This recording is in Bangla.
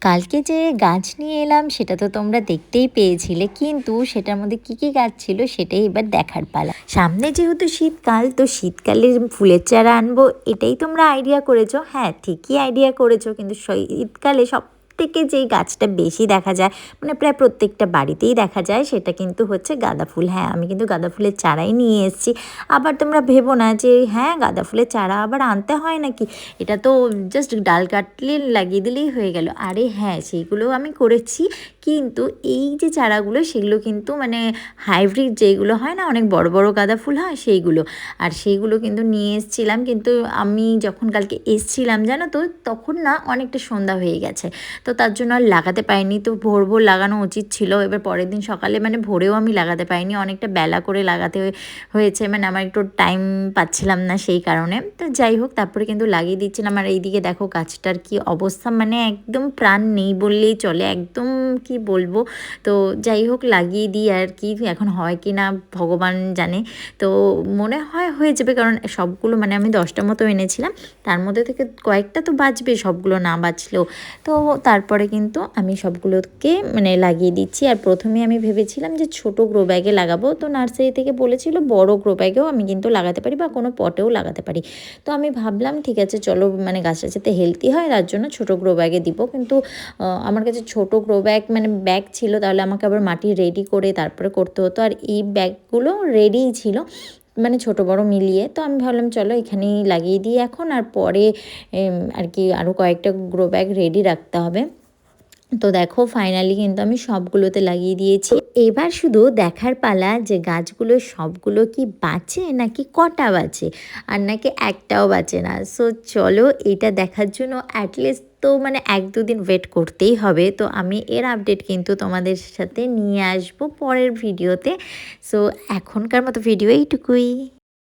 কালকে যে গাছ নিয়ে এলাম সেটা তো তোমরা দেখতেই পেয়েছিলে, কিন্তু সেটার মধ্যে কি কি গাছ ছিল সেটাই এবার দেখার পালা। সামনে যেহেতু শীতকাল, তো শীতকালে ফুলের চারা আনবো এটাই তোমরা আইডিয়া করেছো। হ্যাঁ, ঠিকই আইডিয়া করেছো, কিন্তু শীতকালে সব থেকে যেই গাছটা বেশি দেখা যায়, মানে প্রায় প্রত্যেকটা বাড়িতেই দেখা যায়, সেটা কিন্তু হচ্ছে গাঁদা ফুল। হ্যাঁ, আমি কিন্তু গাঁদা ফুলের চারাই নিয়ে এসেছি। আবার তোমরা ভেবো না যে হ্যাঁ গাঁদা ফুলের চারা আবার আনতে হয় নাকি, এটা তো জাস্ট ডাল কাটলে লাগিয়ে দিলেই হয়ে গেল। আরে হ্যাঁ, সেইগুলোও আমি করেছি, কিন্তু এই যে চারাগুলো সেগুলো কিন্তু মানে হাইব্রিড যেগুলো হয় না, অনেক বড় বড় গাঁদা ফুল হয় সেইগুলো। আর সেইগুলো কিন্তু নিয়ে এসেছিলাম, কিন্তু আমি যখন কালকে এসেছিলাম জানো তো, তখন না অনেকটা সন্ধ্যা হয়ে গেছে, তো তার জন্য আর লাগাতে পারিনি। তো ভোর ভোর লাগানো উচিত ছিল, এবার পরের দিন সকালে মানে ভোরেও আমি লাগাতে পারিনি, অনেকটা বেলা করে লাগাতে হয়েছে, মানে আমার একটু টাইম পাচ্ছিলাম না সেই কারণে। তো যাই হোক, তারপরে কিন্তু লাগিয়ে দিচ্ছিলাম। আর এইদিকে দেখো গাছটার কি অবস্থা, মানে একদম প্রাণ নেই বললেই চলে, একদম কি বলবো। তো যাই হোক, লাগিয়ে দিই আর কি, এখন হয় কি না ভগবান জানে। তো মনে হয় হয়ে যাবে, কারণ সবগুলো মানে আমি 10টা মতো এনেছিলাম, তার মধ্যে থেকে কয়েকটা তো বাঁচবে, সবগুলো না বাঁচলেও। তো তারপরে কিন্তু আমি সবগুলোকে মানে লাগিয়ে দিচ্ছি। আর প্রথমে আমি ভেবেছিলাম যে ছোট গ্রো ব্যাগে লাগাবো, তো নার্সারি থেকে বলেছিল বড় গ্রো ব্যাগেও আমি কিন্তু লাগাতে পারি বা কোনো পটেও লাগাতে পারি। তো আমি ভাবলাম ঠিক আছে চলো, মানে গাছটা যাতে হেলদি হয় তার জন্য ছোট গ্রো ব্যাগে দিব। কিন্তু আমার কাছে ছোট গ্রো ব্যাগ মানে ব্যাগ ছিল, তাহলে আমাকে আবার মাটি রেডি করে তারপরে করতে হতো, আর এই ব্যাগগুলো রেডিই ছিল মানে ছোট বড় মিলিয়ে। তো আমি ভাবলাম চলো এখানেই লাগিয়ে দিই এখন, আর পরে আর কি আরও কয়েকটা গ্রো ব্যাগ রেডি রাখতে হবে। তো দেখো ফাইনালি কিন্তু আমি সবগুলোতে লাগিয়ে দিয়েছি। এবার শুধু দেখার পালা যে গাছগুলো সবগুলো কি বাঁচে নাকি কটা বাঁচে, আর নাকি একটাও বাঁচে না। সো চলো এটা দেখার জন্য অ্যাটলিস্ট তো মানে 1-2 দিন ওয়েট করতেই হবে। তো আমি এর আপডেট কিন্তু তোমাদের সাথে নিয়ে আসবো পরের ভিডিওতে। সো এখনকার মতো ভিডিও এইটুকুই।